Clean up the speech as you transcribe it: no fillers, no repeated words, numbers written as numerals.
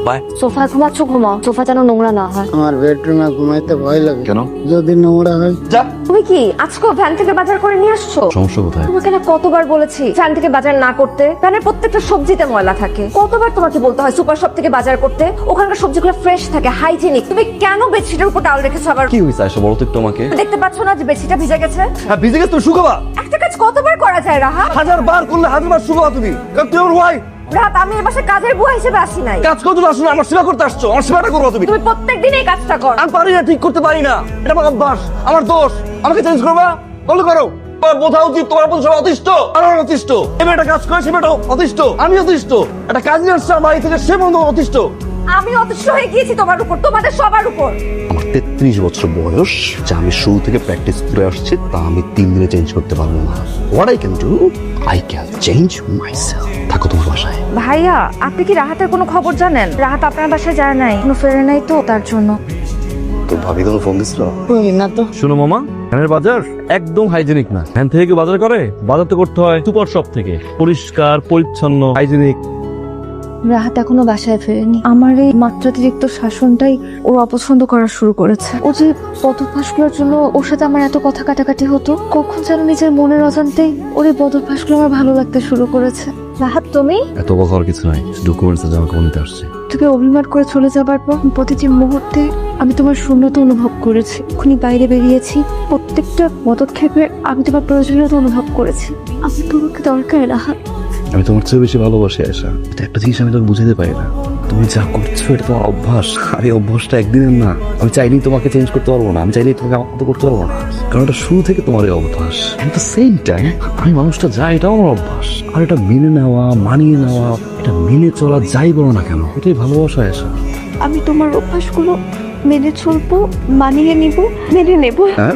By. সোফায় ঘুমাচ্ছ, ঘুমাও, sofa যেন নোংরা না হয়। আমার বেডরুমে ঘুমাইতে ভয় লাগে। কেন? যদি নোংরা হয়। যা। তুমি কি আজকেও ভ্যান থেকে বাজার করে নিয়ে আসছো? সমস্যা কোথায়? তোমাকে না কতবার বলেছি ভ্যান থেকে বাজার না করতে। ভ্যানের প্রত্যেকটা সবজিতে ময়লা থাকে। কতবার তোমাকে বলতে হয় সুপার শপ থেকে বাজার করতে? ওখানকার সবজিগুলো ফ্রেশ থাকে, হাইজিনিক। তুমি কেন বেডশিটের উপর টাওয়াল রেখেছো আবার? কি হয়েছে আয়শা, বলো তো একটু আমাকে। দেখতে পাচ্ছ না যে বেডশিটটা ভিজে গেছে? হ্যাঁ ভিজে গেছে, তুমি শুকাবা। একটা কাজ কতবার করা যায় রাহা? হাজার বার করলে হাজার বার শুকাবা তুমি। কারণ তুমি আমার ওয়াইফ। রাত, আমি এ বাসায় কাজের বুয়া হিসেবে আসি নাই। কাজ করতে আসো না, আমার সেবা করতে আসছো। আমার সেবাটা করো তুমি। তুমি প্রত্যেকদিন এই কাজটা কর। আমি পারি না, ঠিক করতে পারি না। এটা আমার অভ্যাস, আমার দোষ। আমাকে চেঞ্জ করবা? বলো করো। তোমার বোঝা উচিত তোমার প্রতি সবাই অতিষ্ঠ। আর অতিষ্ঠ। এবার একটা কাজ করে সে বেটা অতিষ্ঠ, আমি অতিষ্ঠ। একটা কাজ নিয়ে আসছে আমার বাড়ি থেকে, সে বন্ধু অতিষ্ঠ। আমি অতিষ্ঠ হয়ে গিয়েছি তোমার উপর, তোমাদের সবার উপর। আমার 33 বছর বয়স, যা আমি শুরু থেকে প্র্যাকটিস করে আসছি, তা আমি 3 দিনে চেঞ্জ করতে পারবো না। What I can do, I can change myself. থাকো তোমার বাসায়। ভাইয়া, আপনি কি রাহাতের কোনো খবর জানেন? রাহাত আপনার বাসায় যায় নাই, কোনো ফেরে নাই তো, তার জন্য। তো ভাবি কোনো ফোন দিছিল? না তো। শোনো মামা, ভ্যানের বাজার একদম হাইজেনিক না। ভ্যান থেকে কেউ বাজার করে? বাজার তো করতে হয় সুপার শপ থেকে, পরিষ্কার পরিচ্ছন্ন হাইজেনিক। রাহাত এখনো বাসায় ফেরেনি। আমার এই মাত্রাতিরিক্ত শাসনটাই ও অপছন্দ করা শুরু করেছে। ও যে বদভ্যাসগুলোর জন্য ওর সাথে আমার এত কথা কাটাকাটি হতো, কখন যেন নিজের মনের অজান্তেই ওর এই বদভ্যাসগুলো আমার ভালো লাগতে শুরু করেছে। রাহাত, তুমি এত কথা আর কিছু নাই, ডকুমেন্টস জমা করে নিতে আসছে। তোকে অভিমান করে চলে যাবার পর প্রতিটি মুহূর্তে আমি তোমার শূন্যতা অনুভব করেছি। এখনই বাইরে বেরিয়েছি, প্রত্যেকটা পদক্ষেপে আমি তোমার প্রয়োজনীয়তা অনুভব করেছি। আমি তোমাকে দরকার রাহাত। আমি তোমার চেয়ে বেশি ভালোবাসি আয়শা। এটা একটা জিনিস আমি তোকে বুঝাতে পারি না। তুমি যা করছো এটা তোমার অভ্যাস, আর এই অভ্যাসটা একদিনের না। আমি চাইলেই তোমাকে চেঞ্জ করতে পারবো না, আমি চাইলেই তোমাকে আমার মতো করতে পারবো না, কারণ এটা শুরু থেকে তোমার এই অভ্যাস। এট দ্য সেম টাইম আমি মানুষটা যা, এটাও আমার অভ্যাস। আর এটা মেনে নেওয়া, মানিয়ে নেওয়া, এটা মেনে চলা, যাই বলো না কেন, এটাই ভালোবাসা আয়শা। আমি তোমার অভ্যাসগুলো মেনে চলবো, মানিয়ে নিব, মেনে নেব। হ্যাঁ